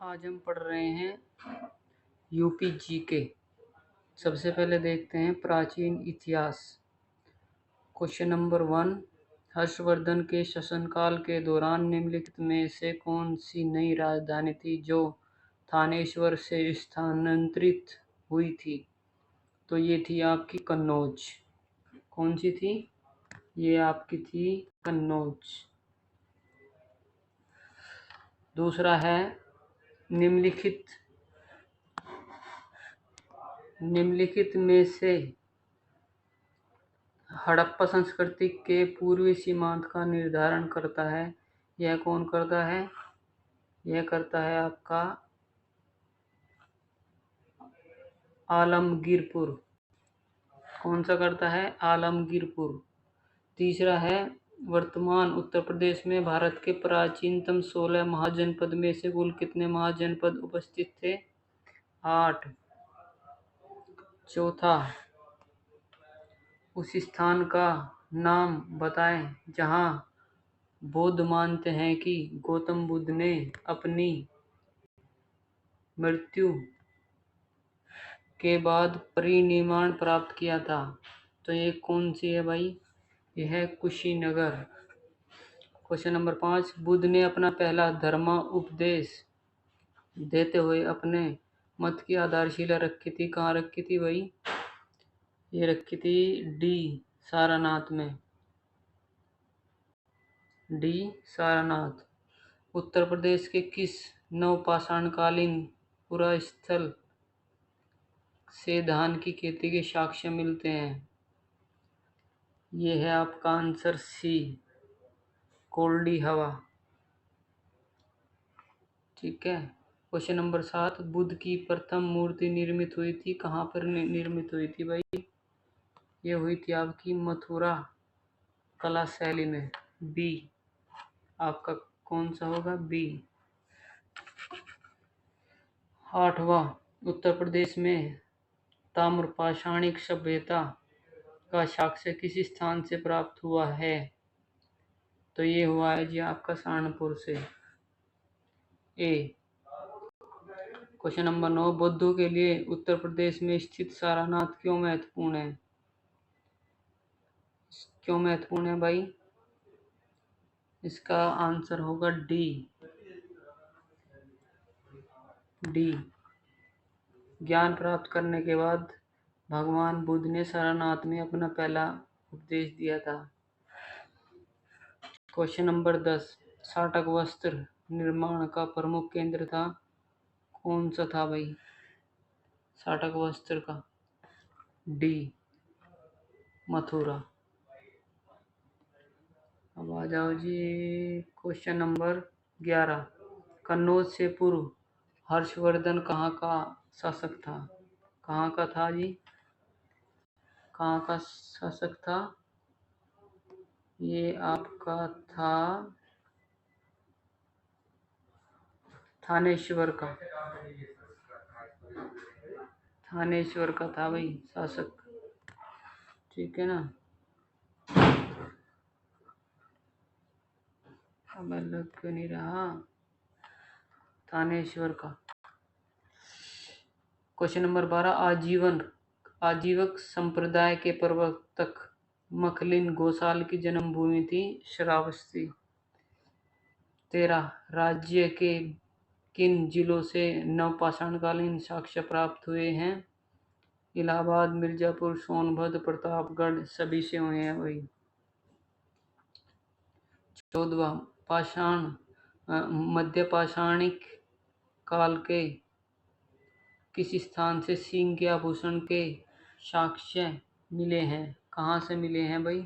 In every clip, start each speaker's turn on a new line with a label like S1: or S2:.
S1: आज हम पढ़ रहे हैं यूपी जीके। सबसे पहले देखते हैं प्राचीन इतिहास। क्वेश्चन नंबर 1, हर्षवर्धन के शासनकाल के दौरान निम्नलिखित में से कौन सी नई राजधानी थी जो थानेश्वर से स्थानांतरित हुई थी? तो ये थी आपकी कन्नौज। कौन सी थी? ये आपकी थी कन्नौज। दूसरा है निम्नलिखित में से हड़प्पा संस्कृति के पूर्वी सीमांत का निर्धारण करता है। यह कौन करता है? यह करता है आपका आलमगीरपुर। कौन सा करता है? आलमगीरपुर। तीसरा है वर्तमान उत्तर प्रदेश में भारत के प्राचीनतम 16 महाजनपद में से कुल कितने महाजनपद उपस्थित थे? 8। चौथा, उस स्थान का नाम बताएं जहां बौद्ध मानते हैं कि गौतम बुद्ध ने अपनी मृत्यु के बाद परिनिर्वाण प्राप्त किया था। तो ये कौन सी है भाई? यह है कुशीनगर। क्वेश्चन नंबर 5, बुद्ध ने अपना पहला धर्म उपदेश देते हुए अपने मत की आधारशिला रखी थी। कहाँ रखी थी भाई? ये रखी थी डी सारनाथ में। डी सारनाथ। उत्तर प्रदेश के किस नवपाषाणकालीन पुरास्थल से धान की खेती के साक्ष्य मिलते हैं? ये है आपका आंसर सी, कोल्डी हवा। ठीक है। क्वेश्चन नंबर 7, बुद्ध की प्रथम मूर्ति निर्मित हुई थी। कहाँ पर निर्मित हुई थी भाई? ये हुई थी आपकी मथुरा कला शैली में। बी आपका कौन सा होगा? बी। 8वां, उत्तर प्रदेश में ताम्रपाषाणिक सभ्यता का साक्ष्य किस स्थान से प्राप्त हुआ है? तो ये हुआ है जी आपका सहारनपुर से। ए। क्वेश्चन नंबर 9, बौद्धों के लिए उत्तर प्रदेश में स्थित सारनाथ क्यों महत्वपूर्ण है? क्यों महत्वपूर्ण है भाई? इसका आंसर होगा डी। ज्ञान प्राप्त करने के बाद भगवान बुद्ध ने सारनाथ में अपना पहला उपदेश दिया था। क्वेश्चन नंबर 10, साटक वस्त्र निर्माण का प्रमुख केंद्र था। कौन सा था भाई साटक वस्त्र का? डी मथुरा। अब आ जाओ जी क्वेश्चन नंबर 11, कन्नौज से पूर्व हर्षवर्धन कहाँ का शासक था? कहाँ का था जी? कहाँ का शासक था? ये आपका था थानेश्वर का। थानेश्वर का था भाई शासक। ठीक है ना। अब अलग क्यों नहीं रहा? थानेश्वर का। क्वेश्चन नंबर 12, आजीवक संप्रदाय के प्रवर्तक मखलिन गोसाल की जन्मभूमि थी श्रावस्ती। 13, राज्य के किन जिलों से नवपाषाणकालीन साक्ष्य प्राप्त हुए हैं? इलाहाबाद, मिर्जापुर, सोनभद्र, प्रतापगढ़ सभी से हुए हैं वही। 14, मध्य पाषाणिक काल के किस स्थान से सींग के आभूषण के साक्ष्य मिले हैं? कहाँ से मिले हैं भाई?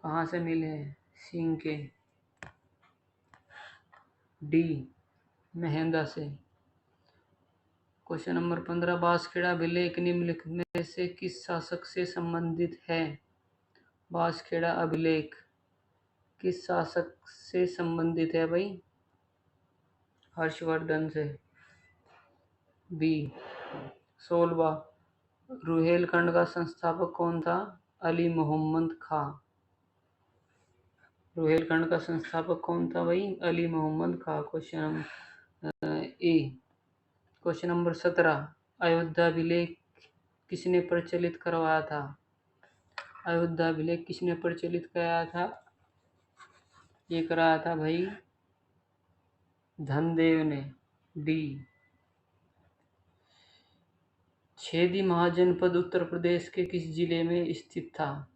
S1: कहाँ से मिले हैं सींग के? डी मेहंदा से। क्वेश्चन नंबर 15, बांसखेड़ा अभिलेख निम्नलिखित में से किस शासक से संबंधित है? बांसखेड़ा अभिलेख किस शासक से संबंधित है भाई? हर्षवर्धन से। बी। 16, रुहेलखंड का संस्थापक कौन था? अली मोहम्मद खां। रोहिलखंड का संस्थापक कौन था भाई? अली मोहम्मद खां। क्वेश्चन ए। क्वेश्चन नंबर 17, अयोध्या अभिलेख किसने प्रचलित करवाया था? अयोध्या अभिलेख किसने प्रचलित कराया था? ये कराया था भाई धनदेव ने। डी। छेदी महाजनपद उत्तर प्रदेश के किस जिले में स्थित था?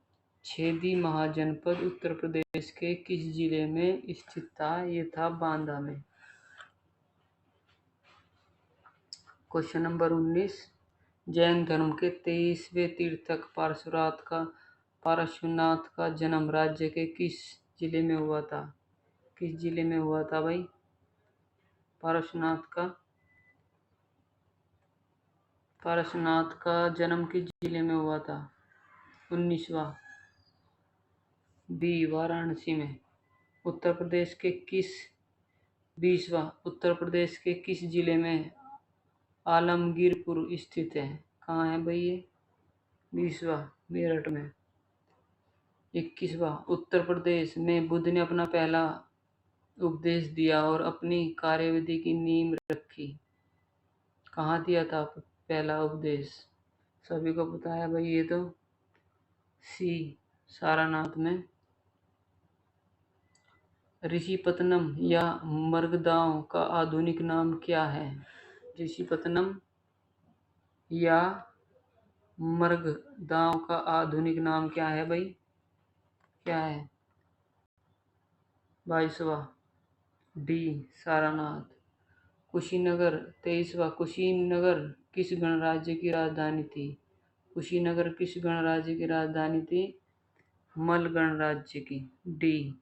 S1: छेदी महाजनपद उत्तर प्रदेश के किस जिले में स्थित था? ये था बांदा में। क्वेश्चन नंबर 19, जैन धर्म के 23वें तीर्थक पार्श्वनाथ का जन्म राज्य के किस जिले में हुआ था? किस जिले में हुआ था भाई पार्श्वनाथ का जन्म किस जिले में हुआ था? 19वां। बी, वाराणसी में। उत्तर प्रदेश के किस 20वां, उत्तर प्रदेश के किस जिले में आलमगीरपुर स्थित है? कहाँ है भाई ये? 20वां, मेरठ में। 21वां, उत्तर प्रदेश में बुद्ध ने अपना पहला उपदेश दिया और अपनी कार्यविधि की नींव रखी। कहाँ दिया था पहला उपदेश? सभी को पता है भाई ये तो। सी, सारनाथ में। ऋषिपत्तनम या मर्गदांव का आधुनिक नाम क्या है? ऋषिपत्तनम या मर्गदांव का आधुनिक नाम क्या है भाई? क्या है? 22वां। डी, सारनाथ। कुशीनगर 23वां, कुशीनगर किस गणराज्य की राजधानी थी? कुशीनगर किस गणराज्य की राजधानी थी? मल गणराज्य की। डी,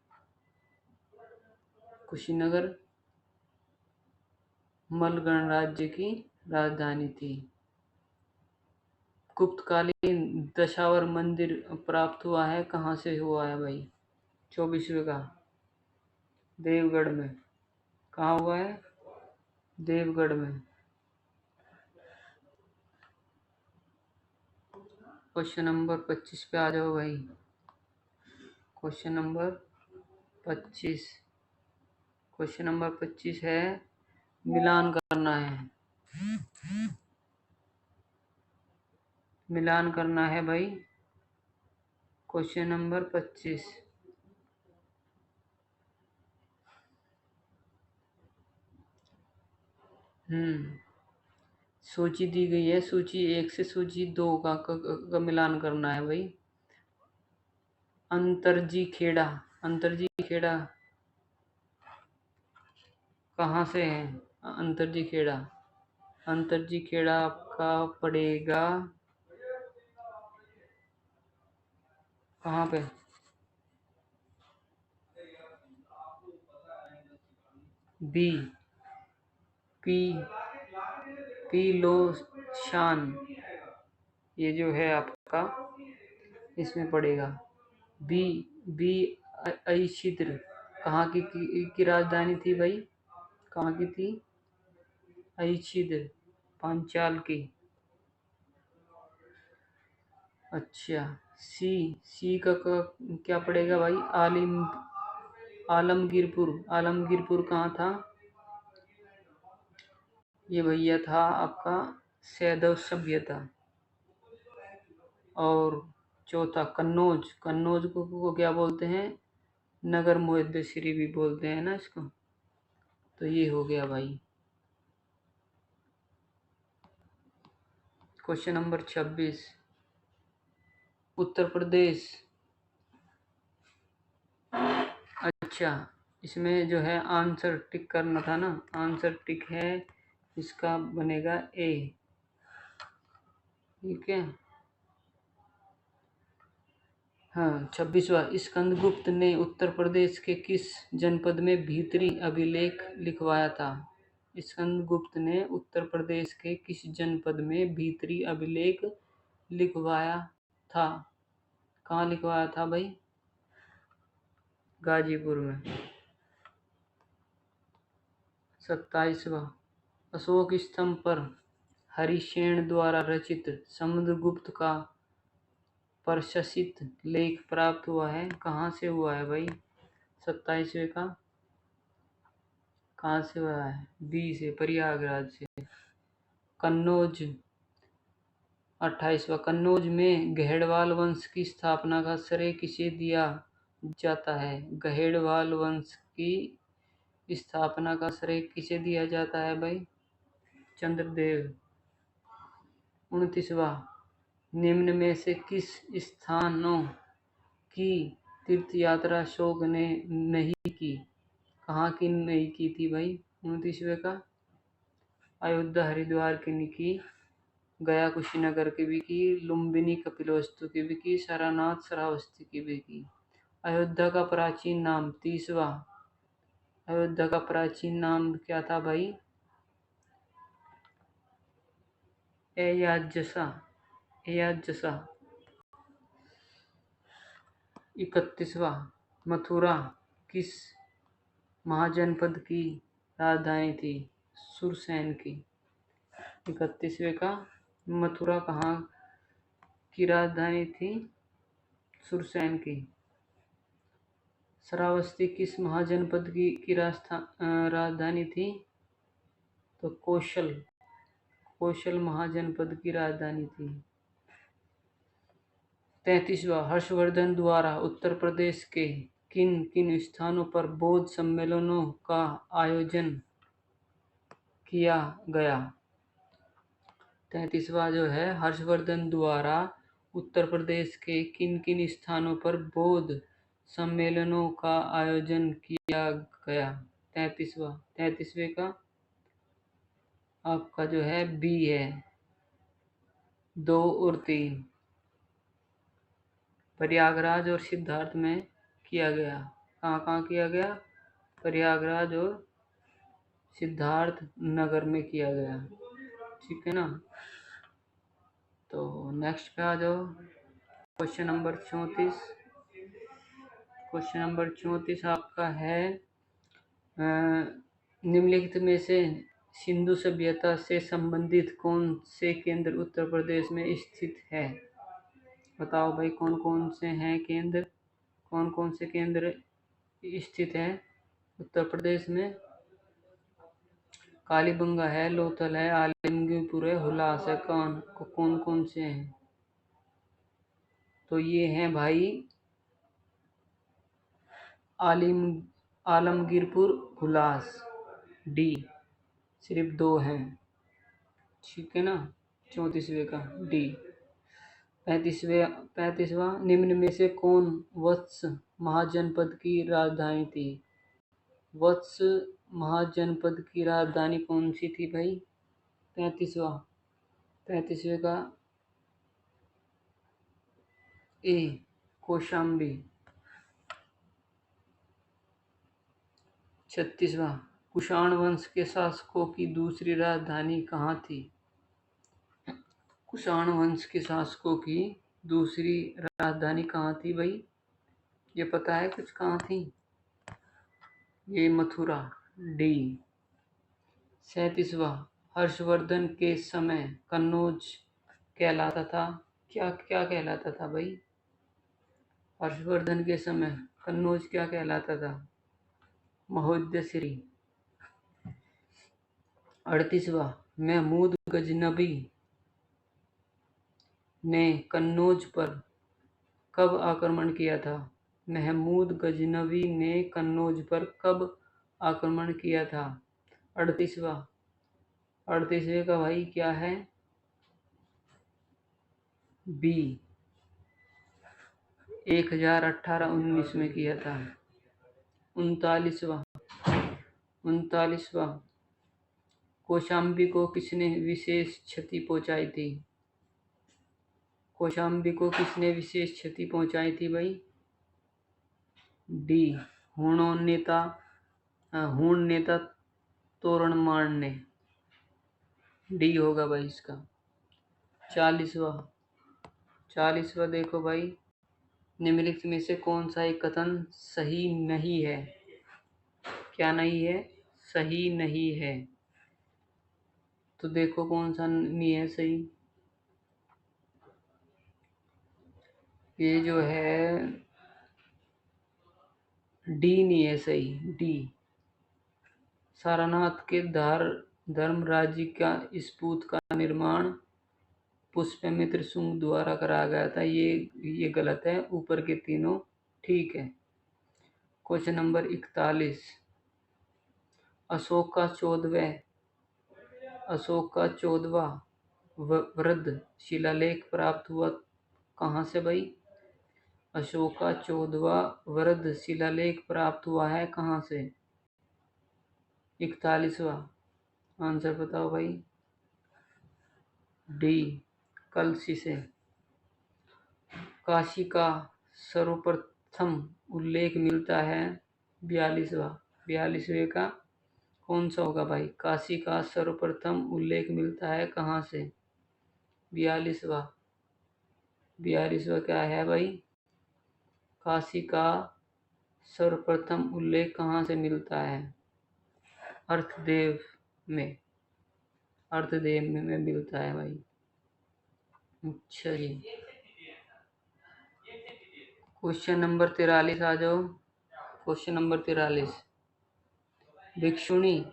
S1: कुशीनगर मल गणराज्य की राजधानी थी। गुप्तकालीन दशावर मंदिर प्राप्त हुआ है, कहाँ से हुआ है भाई? 24वें का देवगढ़ में। कहाँ हुआ है? देवगढ़ में। क्वेश्चन नंबर 25 पे आ जाओ भाई। Question number 25। क्वेश्चन नंबर 25 है, मिलान करना है। मिलान करना है भाई। Question number 25। सूची दी गई है, सूची 1 से सूची 2 का मिलान करना है भाई। अंतरजी खेड़ा कहाँ से है? अंतरजी खेड़ा आपका पड़ेगा कहाँ पे? बी, पीलोशान, ये जो है आपका इसमें पड़ेगा। बी अइशिद्र कहाँ की राजधानी थी भाई? कहाँ की थी? अइशिद्र, पांचाल की। अच्छा। सी का क्या पड़ेगा भाई? आलमगीरपुर कहाँ था? ये भैया था आपका सैदव सभ्यता। और चौथा कन्नौज को क्या बोलते हैं? नगर मुहद्दिसरी भी बोलते हैं ना इसको। तो ये हो गया भाई। Question number 26, Uttar Pradesh. अच्छा, इसमें जो है आंसर टिक करना था ना, आंसर टिक है, इसका बनेगा ए। ठीक है। हाँ, 26वां, स्कंदगुप्त ने उत्तर प्रदेश के किस जनपद में भीतरी अभिलेख लिखवाया था? स्कंदगुप्त ने उत्तर प्रदेश के किस जनपद में भीतरी अभिलेख लिखवाया था? कहाँ लिखवाया था भाई? गाजीपुर में। 27वां, अशोक स्तंभ पर हरिसेन द्वारा रचित समुद्रगुप्त का प्रशस्ति लेख प्राप्त हुआ है, कहाँ से हुआ है भाई? 27वें का कहाँ से हुआ है? बी से, प्रयागराज से। कन्नौज 28वां, कन्नौज में गहेड़वाल वंश की स्थापना का श्रेय किसे दिया जाता है? गहेड़वाल वंश की स्थापना का श्रेय किसे दिया जाता है भाई? चंद्रदेव। 29वां, निम्न में से किस स्थानों की तीर्थ यात्रा अशोक ने नहीं की? कहाँ की नहीं की थी भाई? 29वें का अयोध्या हरिद्वार की नहीं की, गया कुशीनगर की भी की, लुम्बिनी कपिलवस्तु की भी की, सारनाथ श्रावस्ती की भी की। अयोध्या का प्राचीन नाम 30वां, अयोध्या का प्राचीन नाम क्या था भाई? एयाजसा, एयाजसा। 31वां, मथुरा किस महाजनपद की राजधानी थी? सुरसैन की। 31वें का मथुरा कहाँ की राजधानी थी? सुरसैन की। श्रावस्ती किस महाजनपद की राजधानी थी? तो कौशल महाजनपद की राजधानी थी। 33वां, हर्षवर्धन द्वारा उत्तर प्रदेश के किन किन स्थानों पर बौद्ध सम्मेलनों का आयोजन किया गया? 33वां जो है, हर्षवर्धन द्वारा उत्तर प्रदेश के किन किन स्थानों पर बौद्ध सम्मेलनों का आयोजन किया गया? 33वें का आपका जो है बी है, 2 और 3, प्रयागराज और सिद्धार्थ में किया गया। कहाँ कहाँ किया गया? प्रयागराज और सिद्धार्थ नगर में किया गया। ठीक है ना? तो नेक्स्ट पे आ जाओ, क्वेश्चन नंबर 34। क्वेश्चन नंबर 34 आपका है निम्नलिखित में से सिंधु सभ्यता से संबंधित कौन से केंद्र उत्तर प्रदेश में स्थित है? बताओ भाई, कौन कौन से हैं केंद्र, कौन कौन से केंद्र स्थित है उत्तर प्रदेश में? कालीबंगा है, लोथल है, आलमगीरपुर है, हुलास है। कौन कौन से हैं? तो ये हैं भाई आलमगीरपुर, हुलास, डी। सिर्फ 2 हैं। ठीक है ना? 34वें का डी। 35वां, निम्न में से कौन वत्स महाजनपद की राजधानी थी? वत्स महाजनपद की राजधानी कौन सी थी भाई? 35वें का ए, कौशाम्बी। 36वां, कुषाण वंश के शासकों की दूसरी राजधानी कहाँ थी? कुषाण वंश के शासकों की दूसरी राजधानी कहाँ थी भाई? ये पता है कुछ कहाँ थी? ये मथुरा, डी। 37वां, हर्षवर्धन के समय कन्नौज कहलाता था, क्या क्या कहलाता था भाई? हर्षवर्धन के समय कन्नौज क्या कहलाता था? महोदयश्री। 38वां, महमूद गजनबी ने कन्नौज पर कब आक्रमण किया था? महमूद गजनवी ने कन्नौज पर कब आक्रमण किया था? 38वें का भाई क्या है? बी, 1018-19 में किया था। 39वां, कौशाम्बी को किसने विशेष क्षति पहुंचाई थी? कौशाम्बी को किसने विशेष क्षति पहुंचाई थी भाई? डी, हुण नेता तोरणमाण ने। डी होगा भाई इसका। 40वां देखो भाई, निम्नलिखित में से कौन सा एक कथन सही नहीं है? क्या नहीं है? सही नहीं है। तो देखो कौन सा नहीं है सही। ये जो है डी नहीं है सही, डी। सारनाथ के धर्मराजी का स्पूत का निर्माण पुष्यमित्र शुंग द्वारा कराया गया था। ये गलत है, ऊपर के तीनों ठीक है। क्वेश्चन नंबर 41, अशोक का 14वां वृद्ध शिलालेख प्राप्त हुआ कहाँ से भाई? अशोक का 14वां वृद्ध शिलालेख प्राप्त हुआ है कहाँ से? 41वां। आंसर बताओ भाई। डी, कलशी से। काशी का सर्वप्रथम उल्लेख मिलता है 42वें का कौन सा होगा भाई? काशी का सर्वप्रथम उल्लेख मिलता है कहाँ से? 42वां क्या है भाई? काशी का सर्वप्रथम उल्लेख कहाँ से मिलता है? अर्थदेव में मिलता है भाई। अच्छा जी, क्वेश्चन नंबर 43 आ जाओ। क्वेश्चन नंबर 43, भिक्षुणी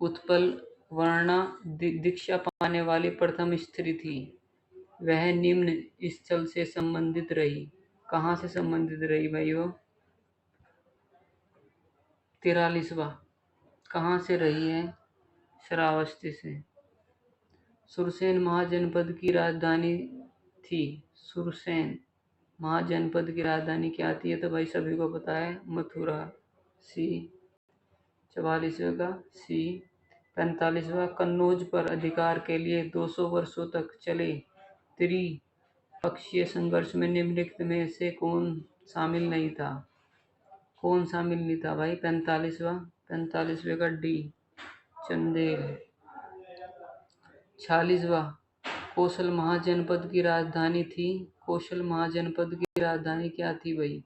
S1: उत्पल वर्णा दीक्षा पाने वाली प्रथम स्त्री थी। वह निम्न स्थल से संबंधित रही। कहाँ से संबंधित रही भाई वो? 43वां कहाँ से रही है? श्रावस्ती से। सुरसेन महाजनपद की राजधानी थी। सुरसेन महाजनपद की राजधानी क्या थी? ये तो भाई सभी को पता है, मथुरा। सी। 44वें का सी। 45वां, कन्नौज पर अधिकार के लिए 200 वर्षों तक चले त्रिपक्षीय संघर्ष में निम्नलिखित में से कौन शामिल नहीं था? कौन शामिल नहीं था भाई? 45वें का डी, चंदेल। 46वां, कौशल महाजनपद की राजधानी थी। कौशल महाजनपद की राजधानी क्या थी भाई?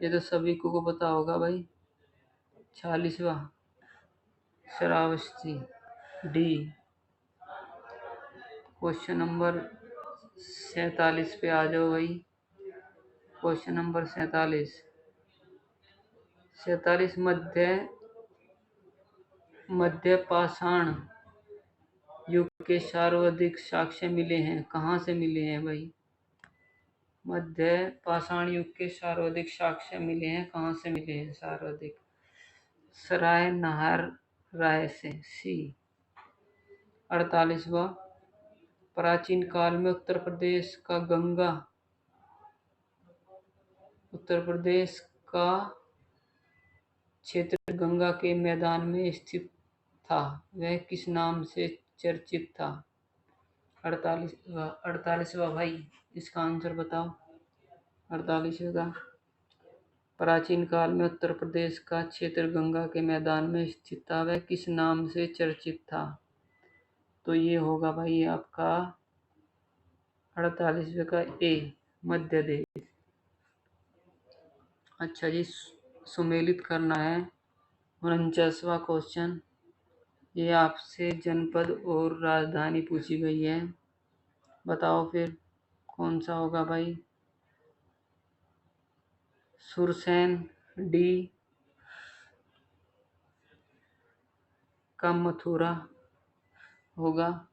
S1: ये तो सभी को पता होगा भाई। 46वां श्रावस्ती, डी। क्वेश्चन नंबर 47 पे आ जाओ भाई। क्वेश्चन नंबर 47 मध्य पाषाण युग के सर्वाधिक साक्ष्य मिले हैं कहाँ से मिले हैं भाई? मध्य पाषाण युग के सर्वाधिक साक्ष्य मिले हैं कहाँ से मिले हैं? सर्वाधिक सराय नहर राय से। सी। 48वां, प्राचीन काल में उत्तर प्रदेश का क्षेत्र गंगा के मैदान में स्थित था। वह किस नाम से चर्चित था? 48वां भाई, इसका आंसर बताओ। 48वें का, प्राचीन काल में उत्तर प्रदेश का क्षेत्र गंगा के मैदान में स्थित था। वह किस नाम से चर्चित था? तो ये होगा भाई आपका 48वें का ए, मध्य देश। अच्छा जी, सुमेलित करना है 49वां क्वेश्चन। ये आपसे जनपद और राजधानी पूछी गई है। बताओ फिर कौन सा होगा भाई? सुरसेन, डी, का मथुरा होगा।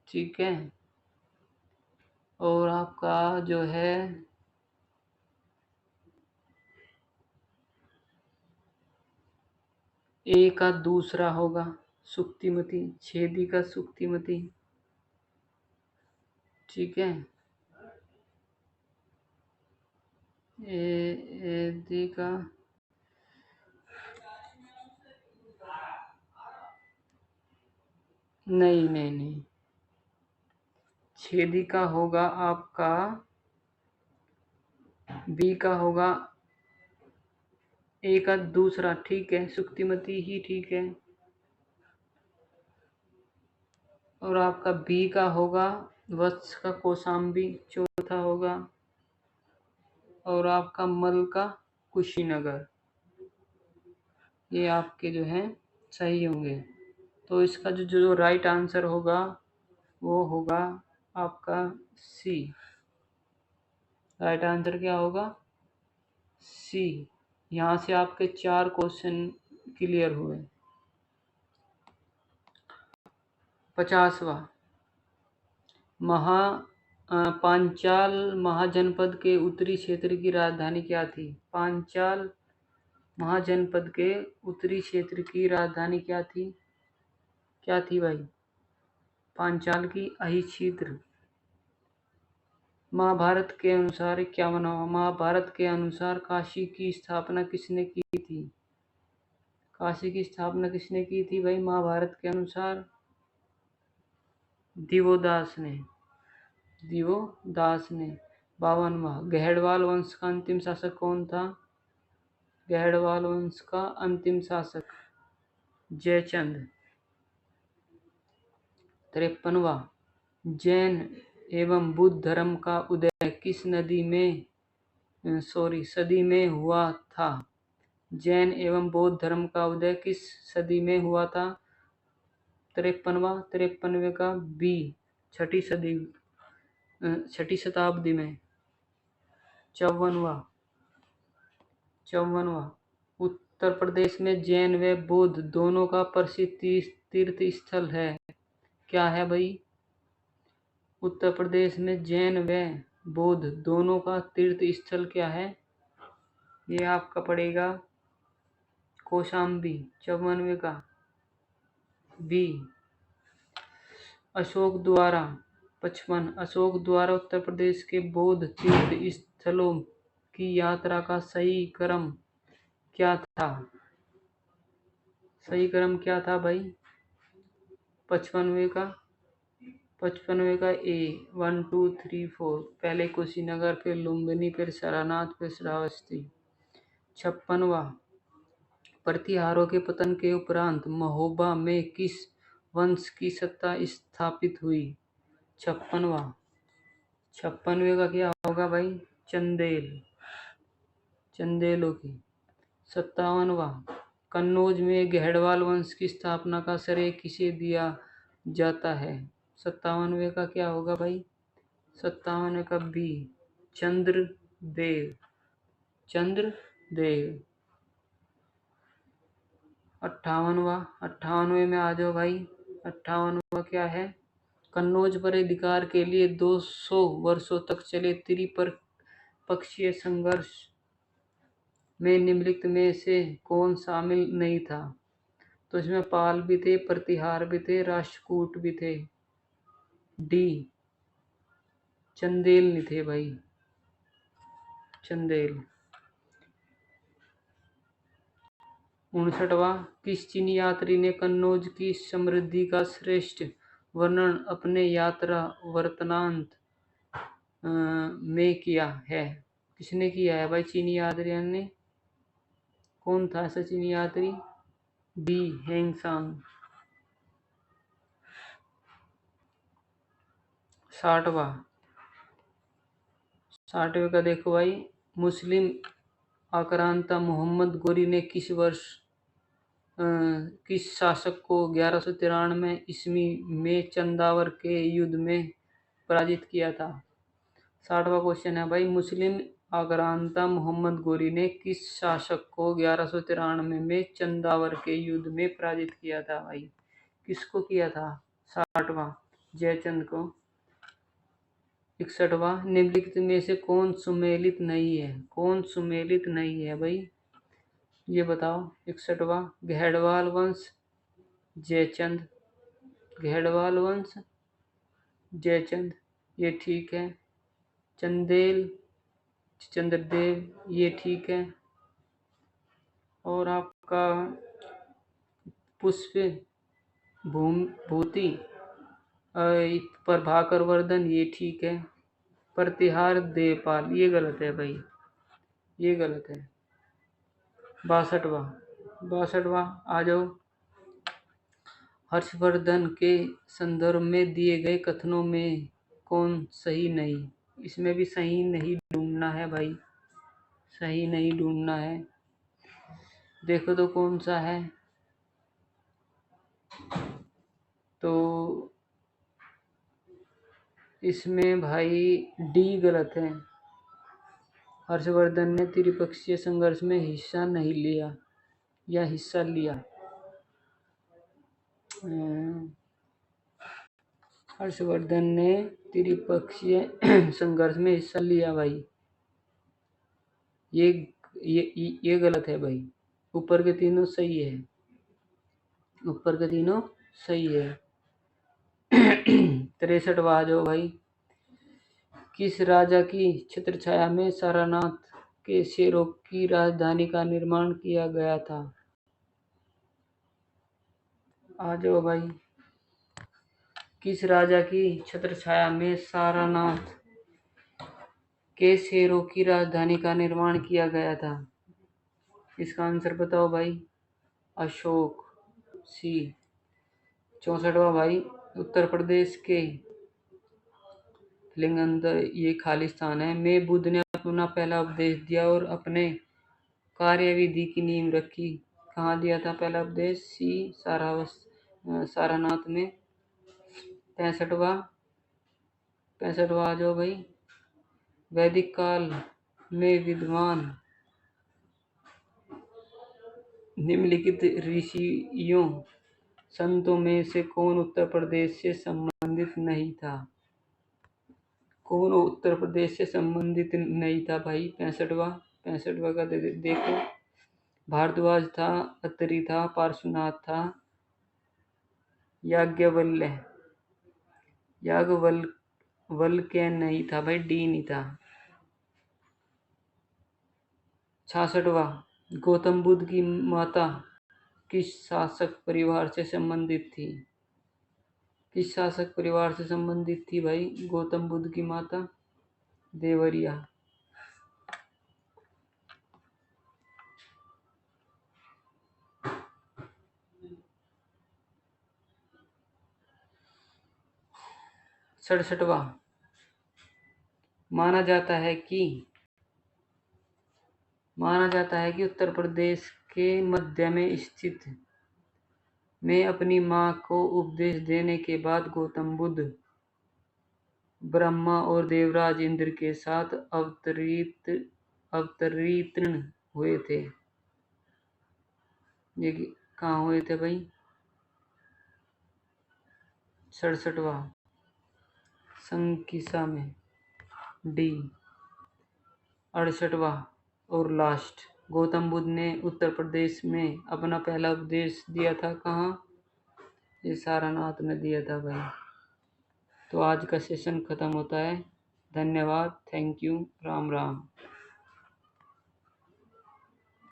S1: ठीक है, और आपका जो है ए का दूसरा होगा सुक्तिमती, छेदी का सुक्तिमती। ठीक है, ए का नहीं, छेदी का होगा आपका, बी का होगा ए का दूसरा। ठीक है, सुक्तिमती ही ठीक है। और आपका बी का होगा वत्स का कौशाम्बी, चौथा होगा। और आपका मल का कुशीनगर। ये आपके जो हैं सही होंगे। तो इसका जो राइट आंसर होगा वो होगा आपका सी। राइट आंसर क्या होगा? सी। यहाँ से आपके 4 क्वेश्चन क्लियर हुए। 50वां, पांचाल महाजनपद के उत्तरी क्षेत्र की राजधानी क्या थी? पांचाल महाजनपद के उत्तरी क्षेत्र की राजधानी क्या थी? क्या थी भाई? पांचाल की अहिच्छिद्र। महाभारत के अनुसार क्या बना हुआ? महाभारत के अनुसार काशी की स्थापना किसने की थी? काशी की स्थापना किसने की थी भाई महाभारत के अनुसार? दिवोदास ने। दिवोदास ने। 52वां, गहड़वाल वंश का अंतिम शासक कौन था? गहड़वाल वंश का अंतिम शासक जयचंद। 53वां, जैन एवं बुद्ध धर्म का उदय किस सदी में हुआ था? जैन एवं बौद्ध धर्म का उदय किस सदी में हुआ था? 53वें का बी, छठी शताब्दी में। 54वां, उत्तर प्रदेश में जैन व बौद्ध दोनों का प्रसिद्ध तीर्थ स्थल है, क्या है भाई? उत्तर प्रदेश में जैन व बौद्ध दोनों का तीर्थ स्थल क्या है? ये आपका पड़ेगा कौशाम्बी। 54वें का बी, अशोक द्वारा। 55, अशोक द्वारा उत्तर प्रदेश के बौद्ध तीर्थ स्थलों की यात्रा का सही क्रम क्या था? सही क्रम क्या था भाई? 55वें का ए, 1 2 3 4। पहले कुशीनगर, फिर लुम्बिनी, फिर सारनाथ, फिर श्रावस्ती। 56वां, प्रतिहारों के पतन के उपरांत महोबा में किस वंश की सत्ता स्थापित हुई? 56वें का क्या होगा भाई? चंदेलों की। 57वां, कन्नौज में गहड़वाल वंश की स्थापना का श्रेय किसे दिया जाता है? 57वें का क्या होगा भाई? 57वें का बी, चंद्रदेव। 58वें में आ जाओ भाई। 58वां क्या है? कन्नौज पर अधिकार के लिए 200 वर्षों तक चले त्रिपक्षीय संघर्ष में निम्नलिखित में से कौन शामिल नहीं था? तो इसमें पाल भी थे, प्रतिहार भी थे, राष्ट्रकूट भी थे। डी, चंदेल नहीं थे भाई, चंदेल। 59वां, किस चीनी यात्री ने कन्नौज की समृद्धि का श्रेष्ठ वर्णन अपने यात्रा वृत्तांत में किया है? किसने किया है भाई चीनी यात्रियों ने? कौन था ऐसा चीनी यात्री? बी, हेंगसांग। 60वें का देखो भाई, मुस्लिम आक्रांता मोहम्मद गोरी ने किस वर्ष किस शासक को 1193 ईस्वी में चंदावर के युद्ध में पराजित किया था? 60वां क्वेश्चन है भाई, मुस्लिम आक्रांता मोहम्मद गोरी ने किस शासक को 1193 में चंदावर के युद्ध में पराजित किया था भाई? किसको किया था? 60वां, जयचंद को। 61वां, निम्नलिखित में से कौन सुमेलित नहीं है? कौन सुमेलित नहीं है भाई? ये बताओ। 61वां, गहड़वाल वंश, जयचंद। गहड़वाल वंश, जयचंद, ये ठीक है। चंद्रदेव, ये ठीक है। और आपका पुष्प भूति प्रभाकर वर्धन, ये ठीक है। प्रतिहार देवपाल, ये गलत है भाई, ये गलत है। 62वां आ जाओ। हर्षवर्धन के संदर्भ में दिए गए कथनों में कौन सही नहीं? इसमें भी सही नहीं ढूंढना है भाई, सही नहीं ढूंढना है। देखो तो कौन सा है। तो इसमें भाई डी गलत है। हर्षवर्धन ने त्रिपक्षीय संघर्ष में हिस्सा नहीं लिया या हिस्सा लिया। हर्षवर्धन ने त्रिपक्षीय संघर्ष में हिस्सा लिया भाई। ये गलत है भाई। ऊपर के तीनों सही है। ऊपर के तीनों सही है। 63वां आ जाओ भाई। किस राजा की छत्रछाया में सारनाथ के शेरों की राजधानी का निर्माण किया गया था? आ जाओ भाई। किस राजा की छत्रछाया में सारनाथ के शेरों की राजधानी का निर्माण किया गया था? इसका आंसर बताओ भाई। अशोक। सी। 64वां भाई। उत्तर प्रदेश के लिंगंदर ये खाली स्थान है में बुद्ध ने अपना पहला उपदेश दिया और अपने कार्यविधि की नींव रखी। कहाँ दिया था पहला उपदेश? सी। सारनाथ में। 65वां आ जाओ भाई। वैदिक काल में विद्वान निम्नलिखित ऋषियों संतों में से कौन उत्तर प्रदेश से संबंधित नहीं था? कौन उत्तर प्रदेश से संबंधित नहीं था भाई? 65वां का देखो। भारद्वाज था, अत्रि था, पार्श्वनाथ था, याज्ञवल्क्य नहीं था भाई। डी नहीं था। 66वां गौतम बुद्ध की माता किस शासक परिवार से संबंधित थी? किस शासक परिवार से संबंधित थी भाई गौतम बुद्ध की माता? देवरिया। 67वां माना जाता है कि उत्तर प्रदेश के मध्य में स्थित में अपनी मां को उपदेश देने के बाद गौतम बुद्ध ब्रह्मा और देवराज इंद्र के साथ अवतरित हुए थे। ये कहाँ हुए थे भाई? 67वां संकिसा में। डी। 68वां और लास्ट गौतम बुद्ध ने उत्तर प्रदेश में अपना पहला उपदेश दिया था कहाँ? ये सारनाथ में दिया था भाई। तो आज का सेशन खत्म होता है। धन्यवाद। Thank you. राम राम।